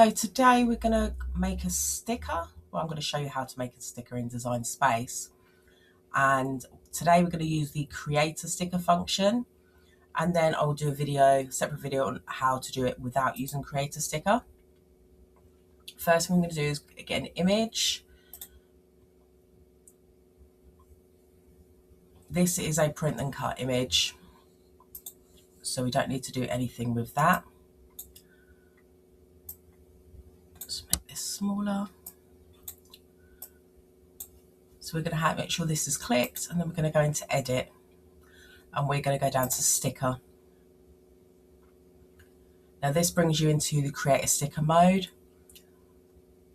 So today we're going to make a sticker. Well, I'm going to show you how to make a sticker in Design Space. And today we're going to use the create a sticker function. And then I'll do a separate video on how to do it without using create a sticker. First thing I'm going to do is get an image. This is a print and cut image, so we don't need to do anything with that. Let's make this smaller. So we're going to make sure this is clicked, and then we're going to go into edit, and we're going to go down to sticker. Now this brings you into the create a sticker mode,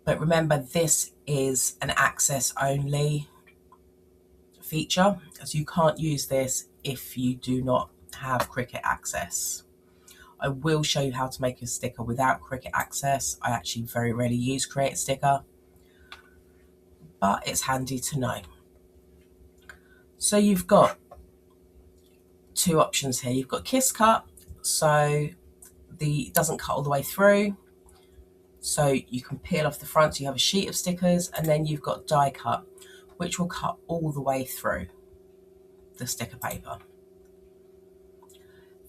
but remember this is an access only feature, so you can't use this if you do not have Cricut access. I will show you how to make a sticker without Cricut access. I actually very rarely use create a sticker, but it's handy to know. So you've got two options here. You've got kiss cut, so it doesn't cut all the way through, so you can peel off the front, so you have a sheet of stickers, and then you've got die cut, which will cut all the way through the sticker paper.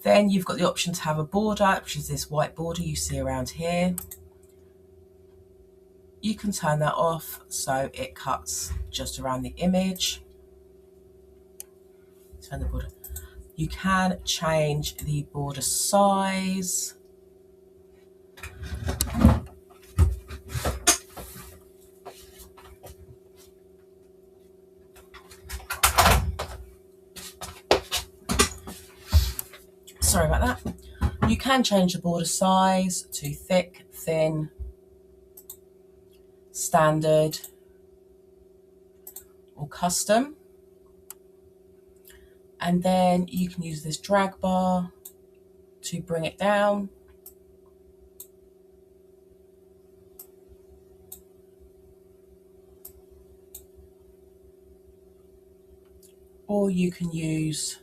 Then you've got the option to have a border, which is this white border you see around here. You can turn that off so it cuts just around the image. Turn the border. You can change the border size. Sorry about that. You can change the border size to thick, thin, standard, or custom. And then you can use this drag bar to bring it down. Or you can use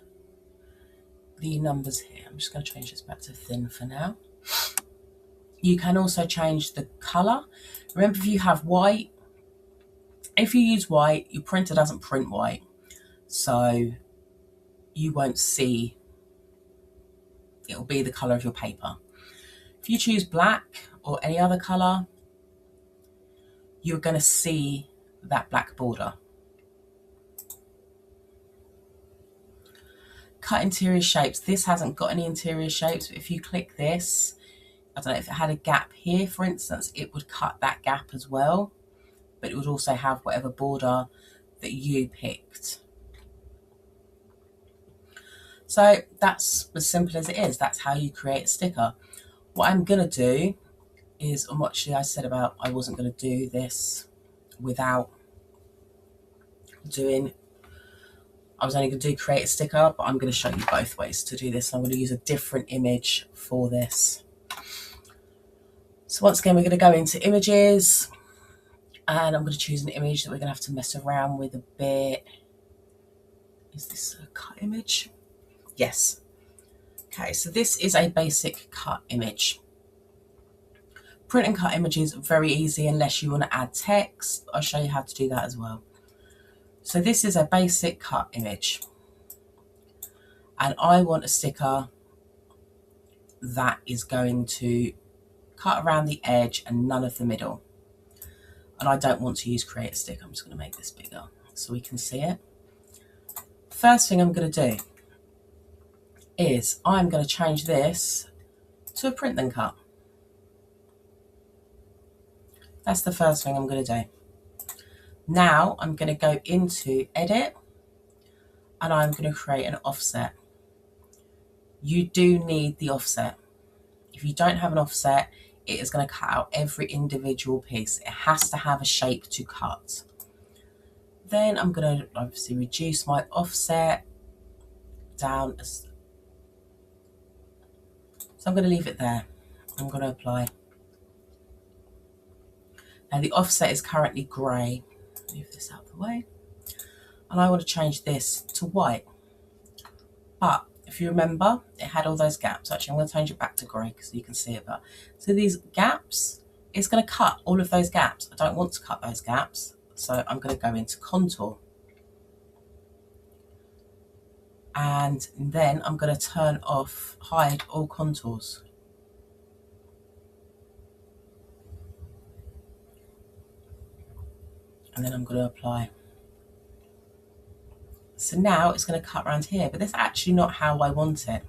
the numbers here. I'm just going to change this back to thin for now. You can also change the color. Remember, if you have white, if you use white, your printer doesn't print white, so you won't see, it'll be the color of your paper. If you choose black or any other color, you're going to see that black border. Cut interior shapes. This hasn't got any interior shapes, but if you click this, I don't know, if it had a gap here, for instance, it would cut that gap as well, but it would also have whatever border that you picked. So that's as simple as it is. That's how you create a sticker. What I'm going to do is, and what I said about I wasn't going to do this without doing, I was only going to do create a sticker, but I'm going to show you both ways to do this. I'm going to use a different image for this. So once again, we're going to go into images, and I'm going to choose an image that we're going to have to mess around with a bit. Is this a cut image? Yes. Okay, so this is a basic cut image. Print and cut images are very easy unless you want to add text. I'll show you how to do that as well. So this is a basic cut image, and I want a sticker that is going to cut around the edge and none of the middle. And I don't want to use create a sticker. I'm just going to make this bigger so we can see it. First thing I'm going to do is I'm going to change this to a print and cut. That's the first thing I'm going to do. Now I'm going to go into edit, and I'm going to create an offset. You do need the offset. If you don't have an offset, it is going to cut out every individual piece. It has to have a shape to cut. Then I'm going to obviously reduce my offset down. So I'm going to leave it there. I'm going to apply. Now the offset is currently grey. Move this out of the way. And I want to change this to white. But if you remember, it had all those gaps. Actually, I'm going to change it back to grey so you can see it better. So these gaps, it's going to cut all of those gaps. I don't want to cut those gaps, so I'm going to go into contour. And then I'm going to turn off hide all contours. And then I'm going to apply. So now it's going to cut around here, but that's actually not how I want it.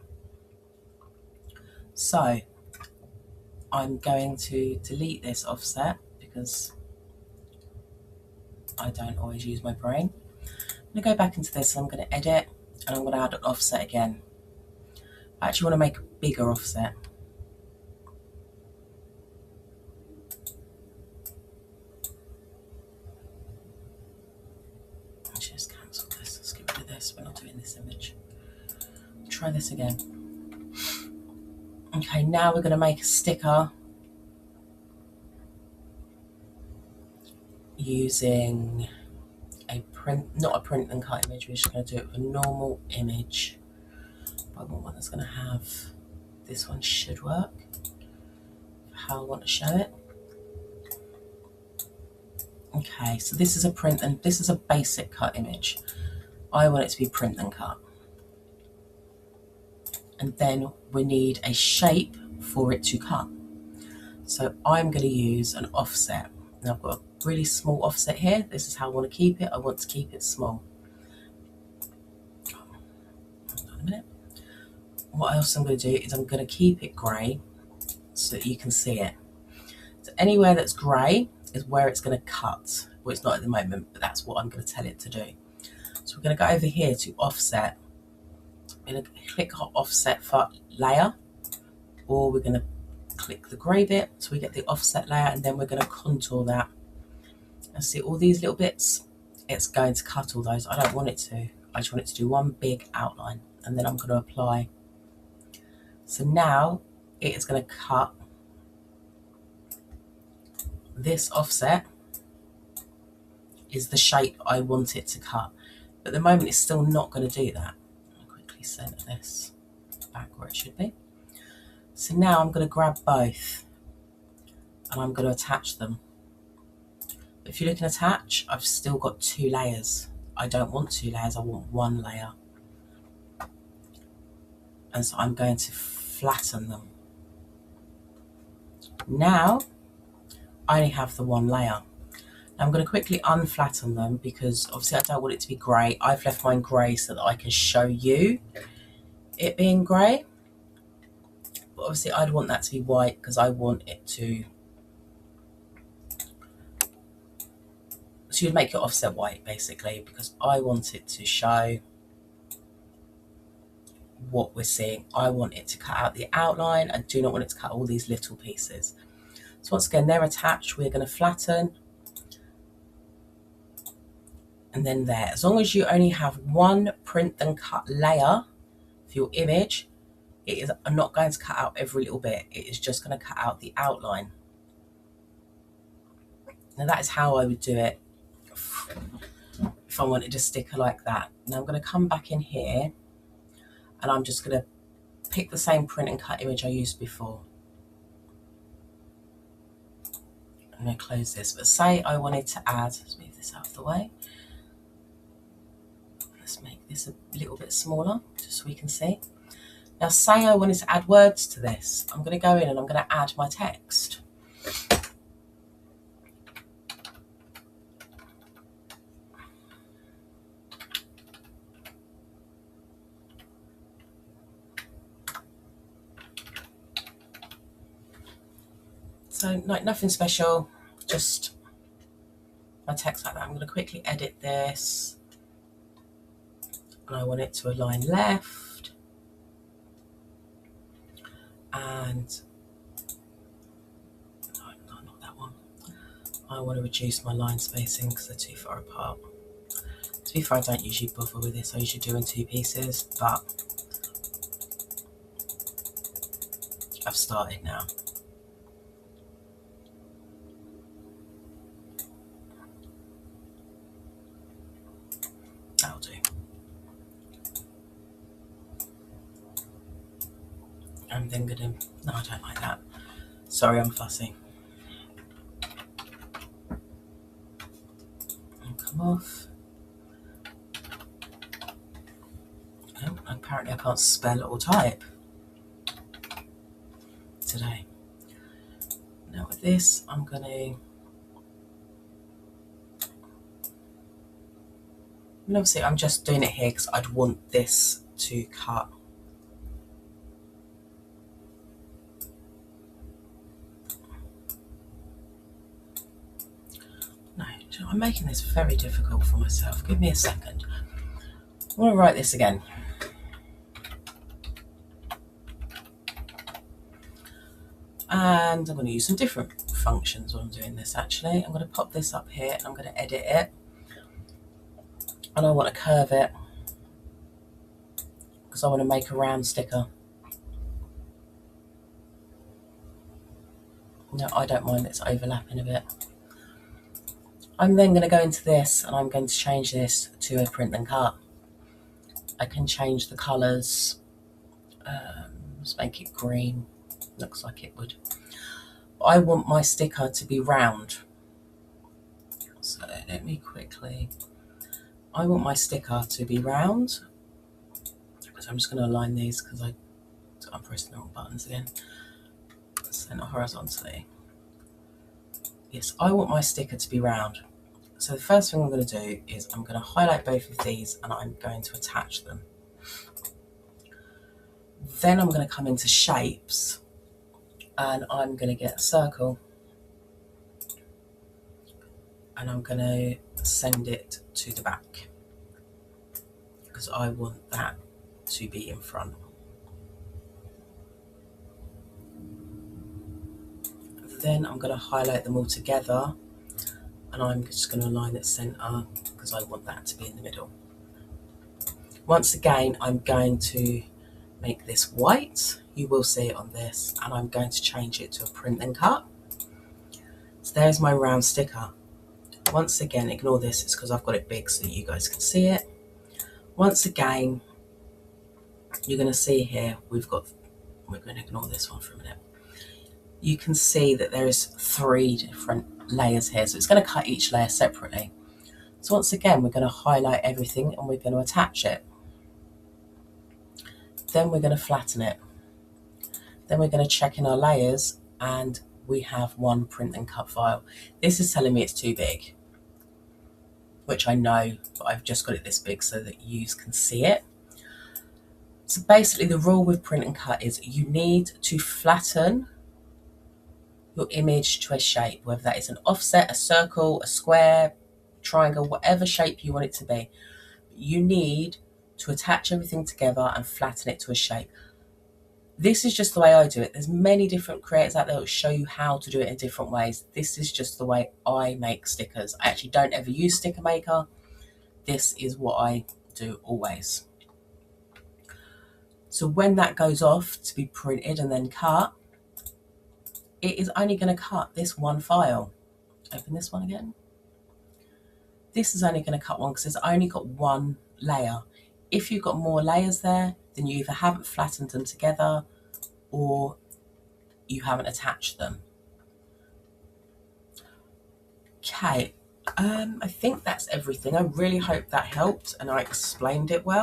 So I'm going to delete this offset because I don't always use my brain. I'm going to go back into this and I'm going to edit and I'm going to add an offset again. I actually want to make a bigger offset. Just cancel this. Let's get rid of this. We're not doing this image. Try this again. Okay, now we're going to make a sticker using a print, not a print and cut image. We're just going to do it with a normal image. I want one that's going to have, this one should work for how I want to show it. Okay, so this is a print and this is a basic cut image. I want it to be print and cut. And then we need a shape for it to cut. So I'm going to use an offset. Now I've got a really small offset here. This is how I want to keep it. I want to keep it small. Hold on a minute. What else I'm going to do is I'm going to keep it grey so that you can see it. So anywhere that's grey is where it's going to cut. Well, it's not at the moment, but that's what I'm going to tell it to do. So we're going to go over here to offset. We're going to click offset for layer, or we're going to click the grey bit so we get the offset layer, and then we're going to contour that. And see all these little bits? It's going to cut all those. I don't want it to. I just want it to do one big outline, and then I'm going to apply. So now it is going to cut this offset is the shape I want it to cut. But at the moment it's still not going to do that. I'll quickly center this back where it should be. So now I'm going to grab both and I'm going to attach them. If you look and attach, I've still got 2 layers. I don't want 2 layers, I want 1 layer. And so I'm going to flatten them. Now I only have the 1 layer. Now I'm going to quickly unflatten them because obviously I don't want it to be grey. I've left mine grey so that I can show you it being grey. But obviously I'd want that to be white because I want it to... So you'd make your offset white basically because I want it to show what we're seeing. I want it to cut out the outline. I do not want it to cut all these little pieces. So once again, they're attached. We're going to flatten. And then there. As long as you only have 1 print and cut layer for your image, it is not going to cut out every little bit. It is just going to cut out the outline. Now that is how I would do it if I wanted a sticker like that. Now I'm going to come back in here and I'm just going to pick the same print and cut image I used before. I'm going to close this, but say I wanted to add, let's move this out of the way. Let's make this a little bit smaller just so we can see. Now say I wanted to add words to this. I'm going to go in and I'm going to add my text. So like nothing special, just my text like that. I'm going to quickly edit this. And I want it to align left. And no, not that one. I want to reduce my line spacing because they're too far apart. To be fair, I don't usually bother with this. I usually do in 2 pieces, but I've started now. That'll do. I'm then gonna, no, I don't like that. Sorry, I'm fussy. them off. Oh, apparently I can't spell or type today. Now with this, I'm going to... And obviously I'm just doing it here because I'd want this to cut. No, I'm making this very difficult for myself. Give me a second. I want to write this again. And I'm going to use some different functions when I'm doing this actually. I'm going to pop this up here and I'm going to edit it. And I want to curve it because I want to make a round sticker. No, I don't mind it's overlapping a bit. I'm then going to go into this and I'm going to change this to a print and cut. I can change the colours. Let's make it green. Looks like it would. I want my sticker to be round. So let me quickly... I want my sticker to be round. So I'm just going to align these because I'm pressing the wrong buttons again. Center horizontally. Yes, I want my sticker to be round. So the first thing I'm going to do is I'm going to highlight both of these and I'm going to attach them. Then I'm going to come into shapes and I'm going to get a circle and I'm going to send it to the back because I want that to be in front. Then I'm going to highlight them all together and I'm just going to align at centre because I want that to be in the middle. Once again, I'm going to make this white. You will see it on this, and I'm going to change it to a print and cut. So there's my round sticker. Once again, ignore this, it's because I've got it big so that you guys can see it. Once again, you're going to see here, we're going to ignore this one for a minute. You can see that there is 3 different layers here, so it's going to cut each layer separately. So once again, we're going to highlight everything and we're going to attach it. Then we're going to flatten it. Then we're going to check in our layers and we have one print and cut file. This is telling me it's too big, which I know, but I've just got it this big so that you can see it. So basically the rule with print and cut is you need to flatten your image to a shape, whether that is an offset, a circle, a square, triangle, whatever shape you want it to be. You need to attach everything together and flatten it to a shape. This is just the way I do it. There's many different creators out there that will show you how to do it in different ways. This is just the way I make stickers. I actually don't ever use Sticker Maker. This is what I do always. So when that goes off to be printed and then cut, it is only going to cut this one file. Open this one again. This is only going to cut one because it's only got one layer. If you've got more layers there, then you either haven't flattened them together or you haven't attached them. Okay, I think that's everything. I really hope that helped and I explained it well.